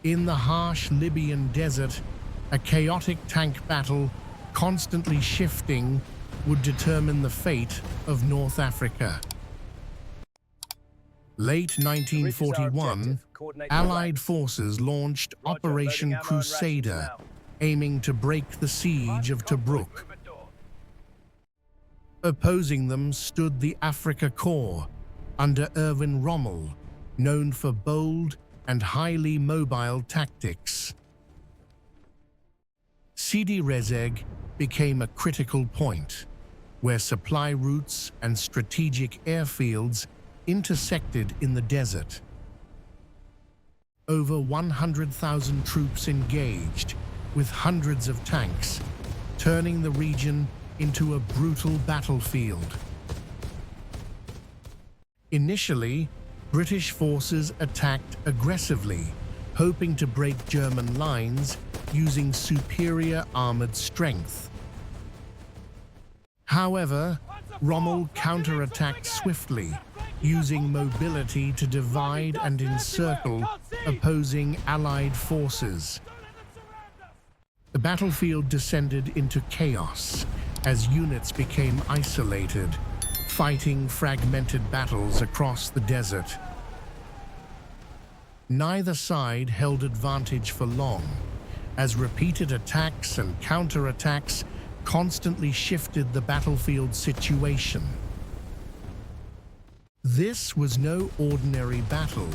In the harsh Libyan desert, a chaotic tank battle, constantly shifting, would determine the fate of North Africa. Late 1941, Allied forces launched Operation Crusader, aiming to break the siege of Tobruk. Opposing them stood the Afrika Korps, under Erwin Rommel, known for bold and highly mobile tactics. Sidi Rezegh became a critical point, where supply routes and strategic airfields intersected in the desert. Over 100,000 troops engaged, with hundreds of tanks, turning the region into a brutal battlefield. Initially, British forces attacked aggressively, hoping to break German lines using superior armored strength. However, Rommel counterattacked swiftly, using mobility to divide and encircle opposing Allied forces. The battlefield descended into chaos as units became isolated, fighting fragmented battles across the desert. Neither side held advantage for long, as repeated attacks and counterattacks constantly shifted the battlefield situation. This was no ordinary battle,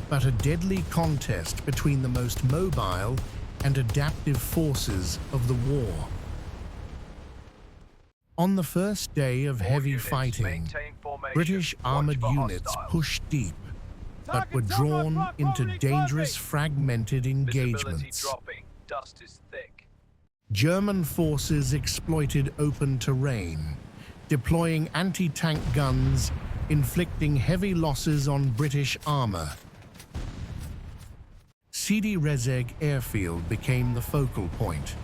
but a deadly contest between the most mobile and adaptive forces of the war. On the first day of heavy fighting, British armored units pushed deep, but were drawn into dangerous fragmented engagements. German forces exploited open terrain, deploying anti-tank guns, inflicting heavy losses on British armor. Sidi Rezegh airfield became the focal point,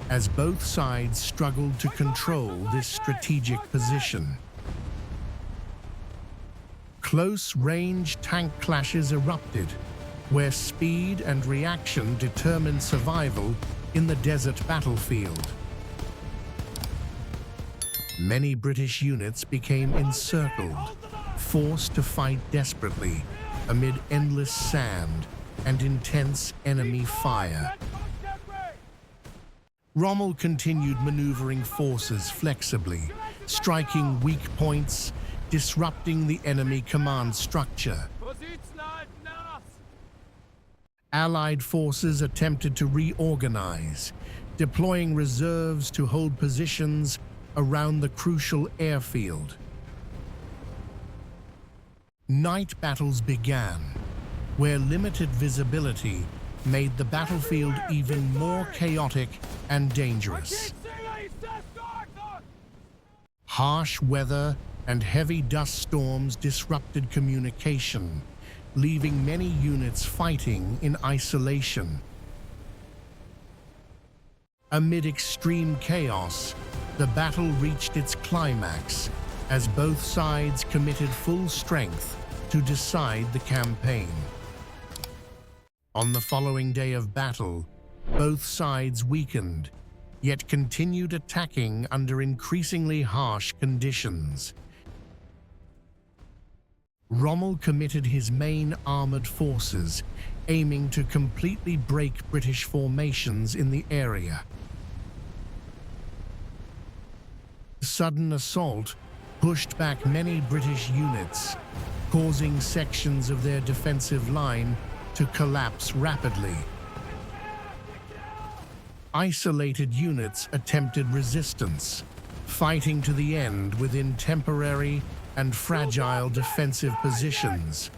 as both sides struggled to control this strategic position. Close-range tank clashes erupted, where speed and reaction determined survival in the desert battlefield. Many British units became encircled, forced to fight desperately amid endless sand and intense enemy fire. Rommel continued maneuvering forces flexibly, striking weak points, disrupting the enemy command structure. Allied forces attempted to reorganize, deploying reserves to hold positions around the crucial airfield. Night battles began, where limited visibility made the battlefield even more chaotic and dangerous. Harsh weather and heavy dust storms disrupted communication, leaving many units fighting in isolation. Amid extreme chaos, the battle reached its climax as both sides committed full strength to decide the campaign. On the following day of battle, both sides weakened, yet continued attacking under increasingly harsh conditions. Rommel committed his main armored forces, aiming to completely break British formations in the area. The sudden assault pushed back many British units, causing sections of their defensive line to collapse rapidly. Isolated units attempted resistance, fighting to the end within temporary and fragile defensive positions.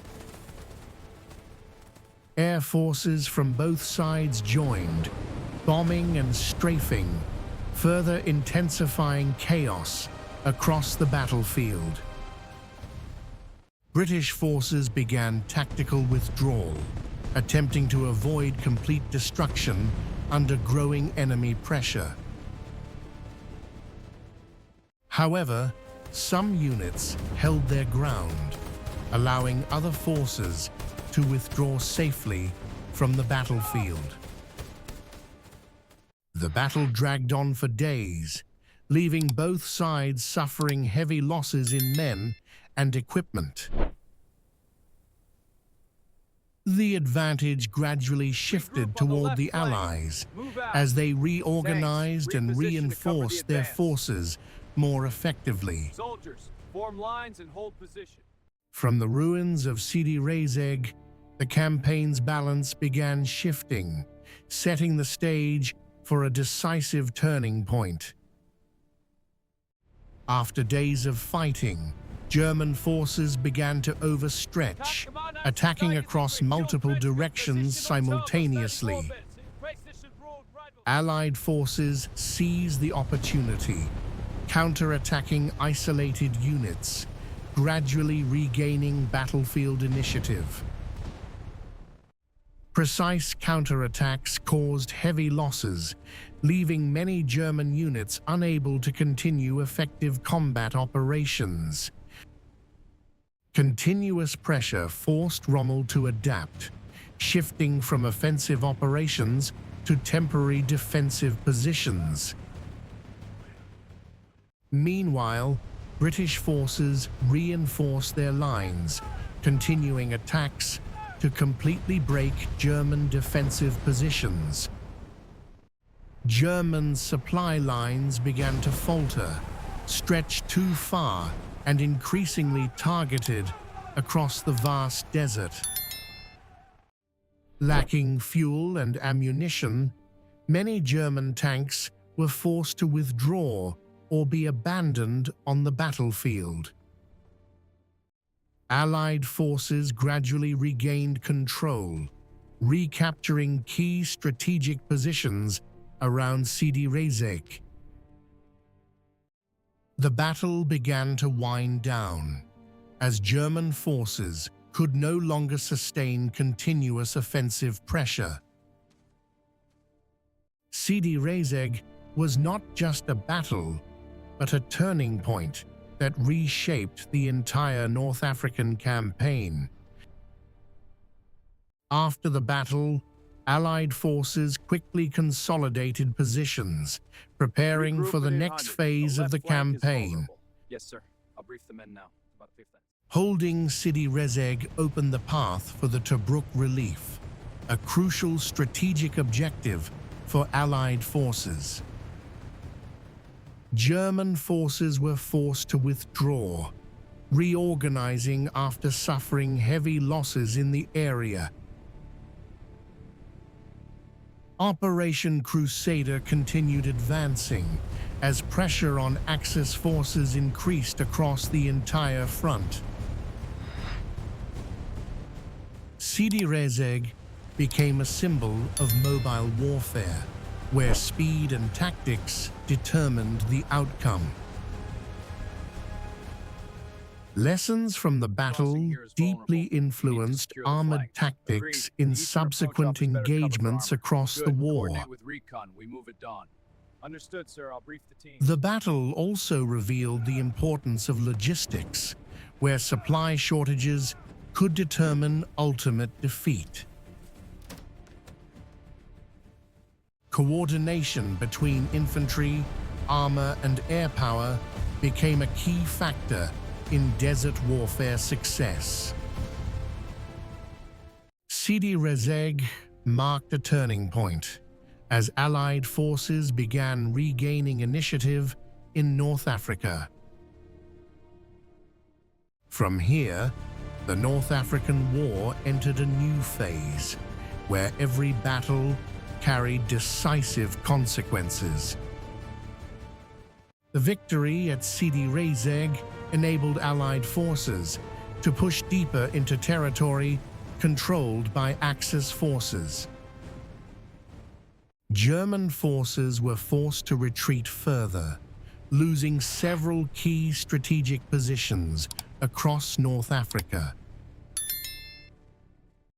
Air forces from both sides joined, bombing and strafing, further intensifying chaos across the battlefield. British forces began tactical withdrawal, attempting to avoid complete destruction under growing enemy pressure. However, some units held their ground, allowing other forces to withdraw safely from the battlefield. The battle dragged on for days, leaving both sides suffering heavy losses in men and equipment. The advantage gradually shifted toward the Allies as they reorganized and reinforced their forces more effectively. Soldiers, form lines and hold position. From the ruins of Sidi Rezegh, the campaign's balance began shifting, setting the stage for a decisive turning point. After days of fighting, German forces began to overstretch, attacking across multiple directions simultaneously. Allied forces seized the opportunity, counterattacking isolated units, gradually regaining battlefield initiative. Precise counterattacks caused heavy losses, leaving many German units unable to continue effective combat operations. Continuous pressure forced Rommel to adapt, shifting from offensive operations to temporary defensive positions. Meanwhile, British forces reinforced their lines, continuing attacks to completely break German defensive positions. German supply lines began to falter, stretched too far, and increasingly targeted across the vast desert. Lacking fuel and ammunition, many German tanks were forced to withdraw or be abandoned on the battlefield. Allied forces gradually regained control, recapturing key strategic positions around Sidi Rezegh. The battle began to wind down, as German forces could no longer sustain continuous offensive pressure. Sidi Rezegh was not just a battle, but a turning point that reshaped the entire North African campaign. After the battle, Allied forces quickly consolidated positions, preparing for the next phase of the campaign. Yes, sir. I'll brief the men now. About a fifth. Holding Sidi Rezegh opened the path for the Tobruk relief, a crucial strategic objective for Allied forces. German forces were forced to withdraw, reorganizing after suffering heavy losses in the area. Operation Crusader continued advancing as pressure on Axis forces increased across the entire front. Sidi Rezegh became a symbol of mobile warfare, where speed and tactics determined the outcome. Lessons from the battle deeply influenced armored tactics in subsequent engagements across the war. Understood, sir. I'll brief the team. The battle also revealed the importance of logistics, where supply shortages could determine ultimate defeat. Coordination between infantry, armor, and air power became a key factor in desert warfare success. Sidi Rezegh marked a turning point as Allied forces began regaining initiative in North Africa. From here, the North African War entered a new phase, where every battle carried decisive consequences. The victory at Sidi Rezegh enabled Allied forces to push deeper into territory controlled by Axis forces. German forces were forced to retreat further, losing several key strategic positions across North Africa.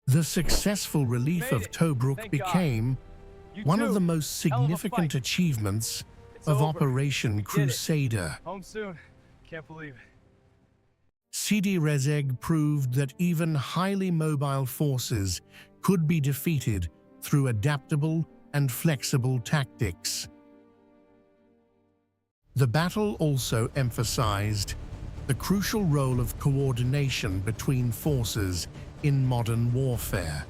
The successful relief of Tobruk became one of the most significant achievements of Operation Crusader. Home soon. Can't believe it. Sidi Rezegh proved that even highly mobile forces could be defeated through adaptable and flexible tactics. The battle also emphasized the crucial role of coordination between forces in modern warfare.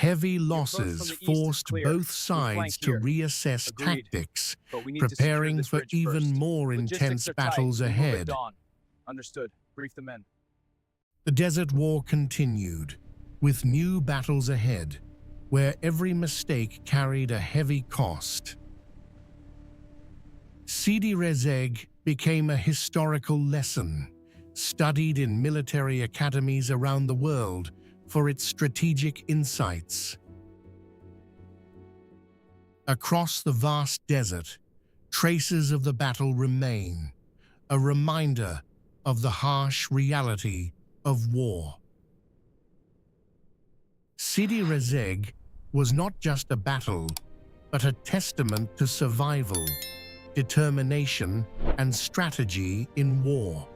Heavy losses forced both sides to reassess tactics, preparing for even more intense battles ahead. Understood. Brief the men. The Desert War continued, with new battles ahead, where every mistake carried a heavy cost. Sidi Rezegh became a historical lesson, studied in military academies around the world for its strategic insights. Across the vast desert, traces of the battle remain, a reminder of the harsh reality of war. Sidi Rezegh was not just a battle, but a testament to survival, determination, and strategy in war.